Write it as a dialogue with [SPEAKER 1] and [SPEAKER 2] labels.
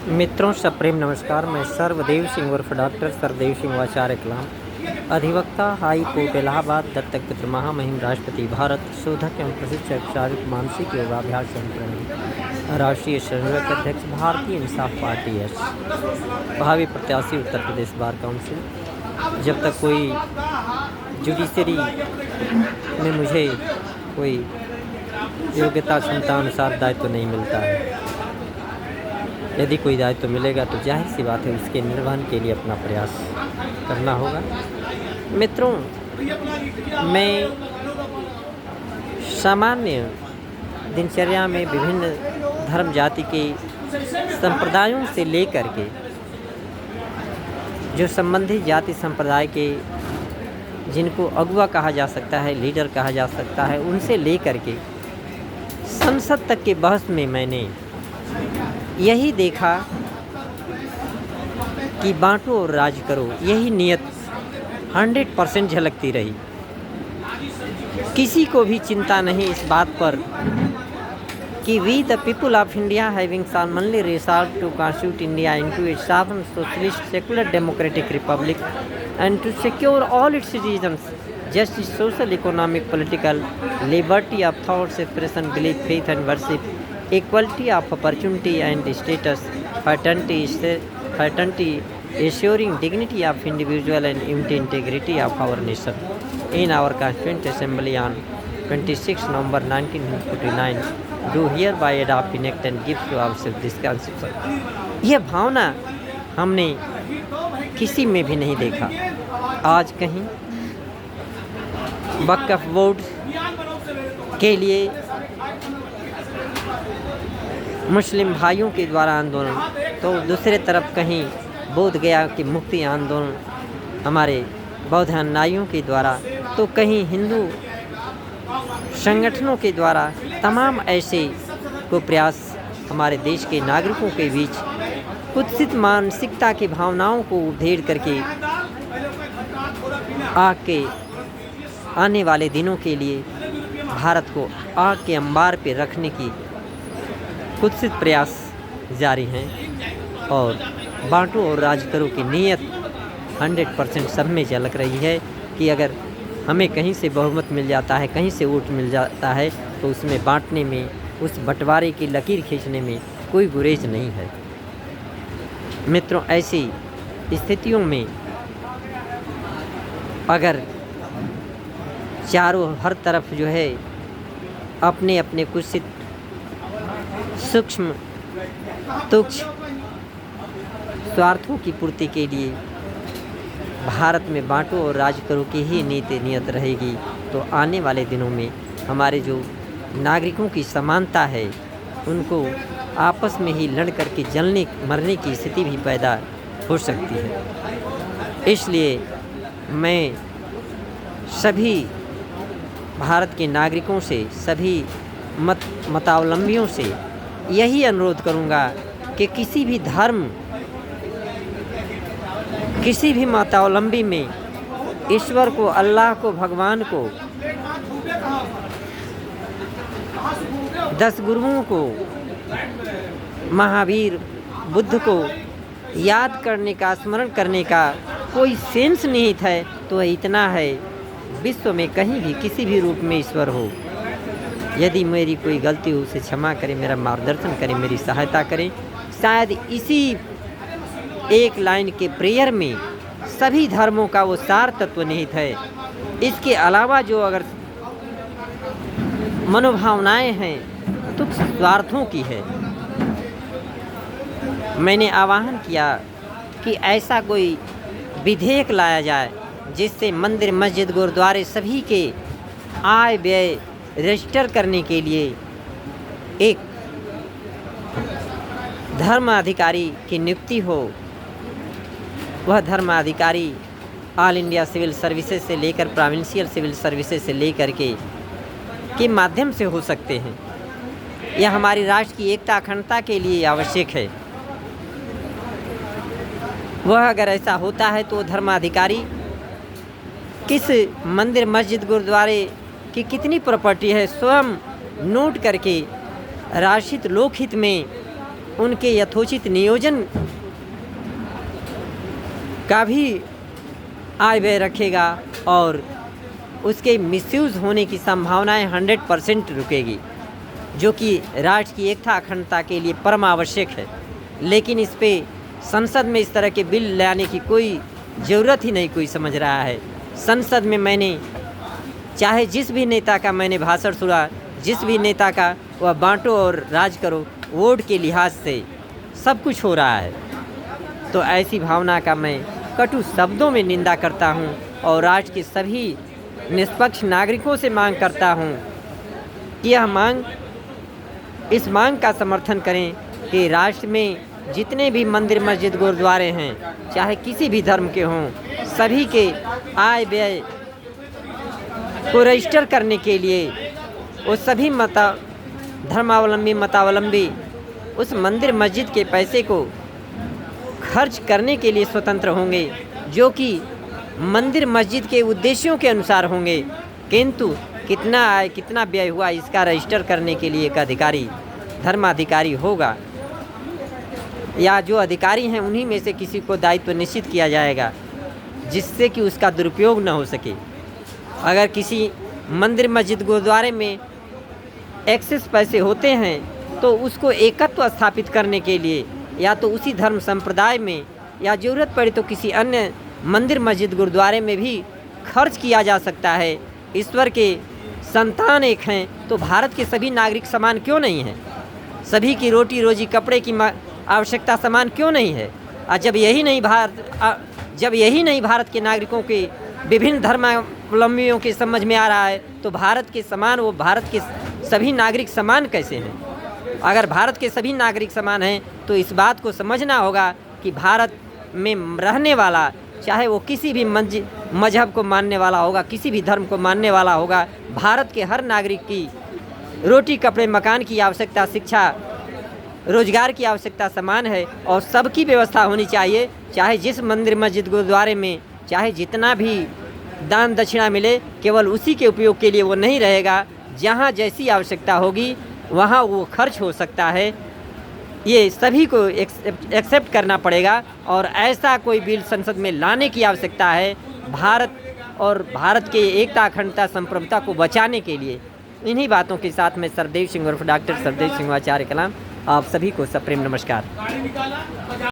[SPEAKER 1] मित्रों सप्रेम नमस्कार। मैं सर्वदेव सिंह उर्फ डॉक्टर सरदेव सिंह आचार्य कलाम, अधिवक्ता हाई कोर्ट इलाहाबाद, दत्तक पुत्र महामहिम राष्ट्रपति भारत, शोधक एवं प्रशिक्षक शारीरिक मानसिक योगाभ्यास संप्रदाय, राष्ट्रीय संयोजक अध्यक्ष भारतीय इंसाफ पार्टी एस, भावी प्रत्याशी उत्तर प्रदेश बार काउंसिल। जब तक कोई जुडिशरी में मुझे कोई योग्यता क्षमता अनुसार दायित्व नहीं मिलता है, यदि कोई दायित्व मिलेगा तो जाहिर सी बात है उसके निर्वहन के लिए अपना प्रयास करना होगा। मित्रों, मैं सामान्य दिनचर्या में विभिन्न धर्म जाति के संप्रदायों से लेकर के जो संबंधित जाति संप्रदाय के जिनको अगुवा कहा जा सकता है, लीडर कहा जा सकता है, उनसे लेकर के संसद तक के बहस में मैंने यही देखा कि बांटो और राज करो, यही नियत 100% झलकती रही। किसी को भी चिंता नहीं इस बात पर कि we the people of India having solemnly resolved to constitute India into a sovereign socialist secular democratic republic and to secure all its citizens justice, social, economic, political, liberty of thought, expression, belief, faith and worship, equality of opportunity and status, fraternity, assuring dignity of individual and integrity of our nation. In our Constituent Assembly on 26 November 1949, do hereby adopt, enact and give to ourselves this Constitution. यह भावना हमने किसी में भी नहीं देखा। आज कहीं वक्फ board के लिए मुस्लिम भाइयों के द्वारा आंदोलन, तो दूसरे तरफ कहीं बोध गया कि मुक्ति आंदोलन हमारे बौद्ध अनुयायियों के द्वारा, तो कहीं हिंदू संगठनों के द्वारा तमाम ऐसे को प्रयास हमारे देश के नागरिकों के बीच कुत्सित मानसिकता की भावनाओं को उधेड़ करके आने वाले दिनों के लिए भारत को आग के अंबार पे रखने की कुत्सित प्रयास जारी हैं। और बांटो और राज करो की नीयत 100% सब में झलक रही है कि अगर हमें कहीं से बहुमत मिल जाता है, कहीं से वोट मिल जाता है, तो उसमें बांटने में, उस बंटवारे की लकीर खींचने में कोई गुरेज नहीं है। मित्रों, ऐसी स्थितियों में अगर चारों हर तरफ जो है अपने अपने कुछ सूक्ष्म तुच्छ स्वार्थों की पूर्ति के लिए भारत में बांटो और राज करो की ही नीति नियत रहेगी, तो आने वाले दिनों में हमारे जो नागरिकों की समानता है उनको आपस में ही लड़ कर के जलने मरने की स्थिति भी पैदा हो सकती है। इसलिए मैं सभी भारत के नागरिकों से, सभी मतावलंबियों से यही अनुरोध करूंगा कि किसी भी धर्म, किसी भी मतावलंबी में ईश्वर को, अल्लाह को, भगवान को, 10 गुरुओं को, महावीर बुद्ध को याद करने का, स्मरण करने का कोई सेंस नहीं है, तो इतना है विश्व में कहीं भी किसी भी रूप में ईश्वर हो। यदि मेरी कोई गलती हो उसे क्षमा करें, मेरा मार्गदर्शन करें, मेरी सहायता करें। शायद इसी एक लाइन के प्रेयर में सभी धर्मों का वो सार तत्व निहित है। इसके अलावा जो अगर मनोभावनाएं हैं तो स्वार्थों की है। मैंने आह्वान किया कि ऐसा कोई विधेयक लाया जाए जिससे मंदिर, मस्जिद, गुरुद्वारे सभी के आय व्यय रजिस्टर करने के लिए एक धर्माधिकारी की नियुक्ति हो। वह धर्माधिकारी ऑल इंडिया सिविल सर्विसेज से लेकर प्रोविंशियल सिविल सर्विसेज से लेकर के माध्यम से हो सकते हैं। यह हमारी राष्ट्र की एकता अखंडता के लिए आवश्यक है। वह अगर ऐसा होता है तो धर्माधिकारी किस मंदिर, मस्जिद, गुरुद्वारे की कितनी प्रॉपर्टी है स्वयं नोट करके राष्ट्रित लोकहित में उनके यथोचित नियोजन का भी आय व्यय रखेगा और उसके मिसयूज़ होने की संभावनाएं 100% रुकेगी, जो कि राष्ट्र की एकता अखंडता के लिए परम आवश्यक है। लेकिन इस पे संसद में इस तरह के बिल लाने की कोई ज़रूरत ही नहीं कोई समझ रहा है। संसद में मैंने चाहे जिस भी नेता का मैंने भाषण सुना, जिस भी नेता का वह बांटो और राज करो, वोट के लिहाज से सब कुछ हो रहा है। तो ऐसी भावना का मैं कटु शब्दों में निंदा करता हूँ और राष्ट्र के सभी निष्पक्ष नागरिकों से मांग करता हूँ कि इस मांग का समर्थन करें कि राष्ट्र में जितने भी मंदिर मस्जिद गुरुद्वारे हैं, चाहे किसी भी धर्म के हों, सभी के आय व्यय को रजिस्टर करने के लिए वो सभी मतावलंबी उस मंदिर मस्जिद के पैसे को खर्च करने के लिए स्वतंत्र होंगे, जो कि मंदिर मस्जिद के उद्देश्यों के अनुसार होंगे। किंतु कितना आय कितना व्यय हुआ इसका रजिस्टर करने के लिए एक अधिकारी धर्माधिकारी होगा, या जो अधिकारी हैं उन्हीं में से किसी को दायित्व निश्चित किया जाएगा, जिससे कि उसका दुरुपयोग न हो सके। अगर किसी मंदिर मस्जिद गुरुद्वारे में एक्सेस पैसे होते हैं तो उसको एकत्व स्थापित करने के लिए या तो उसी धर्म संप्रदाय में या ज़रूरत पड़े तो किसी अन्य मंदिर मस्जिद गुरुद्वारे में भी खर्च किया जा सकता है। ईश्वर के संतान एक हैं तो भारत के सभी नागरिक समान क्यों नहीं हैं? सभी की रोटी रोजी कपड़े की आवश्यकता समान क्यों नहीं है? और जब यही नहीं भारत के नागरिकों के विभिन्न धर्मावलंबियों के समझ में आ रहा है तो भारत के सभी नागरिक समान कैसे हैं? अगर भारत के सभी नागरिक समान हैं तो इस बात को समझना होगा कि भारत में रहने वाला, चाहे वो किसी भी मजहब को मानने वाला होगा, किसी भी धर्म को मानने वाला होगा, भारत के हर नागरिक की रोटी कपड़े मकान की आवश्यकता, शिक्षा रोजगार की आवश्यकता समान है और सबकी व्यवस्था होनी चाहिए। चाहे जिस मंदिर मस्जिद गुरुद्वारे में चाहे जितना भी दान दक्षिणा मिले, केवल उसी के उपयोग के लिए वो नहीं रहेगा। जहाँ जैसी आवश्यकता होगी वहाँ वो खर्च हो सकता है। ये सभी को एक्सेप्ट करना पड़ेगा और ऐसा कोई बिल संसद में लाने की आवश्यकता है भारत के एकता अखंडता संप्रभुता को बचाने के लिए। इन्हीं बातों के साथ में सरदेव सिंह उर्फ डॉक्टर सरदेव सिंह आचार्य कलाम आप सभी को सप्रेम नमस्कार।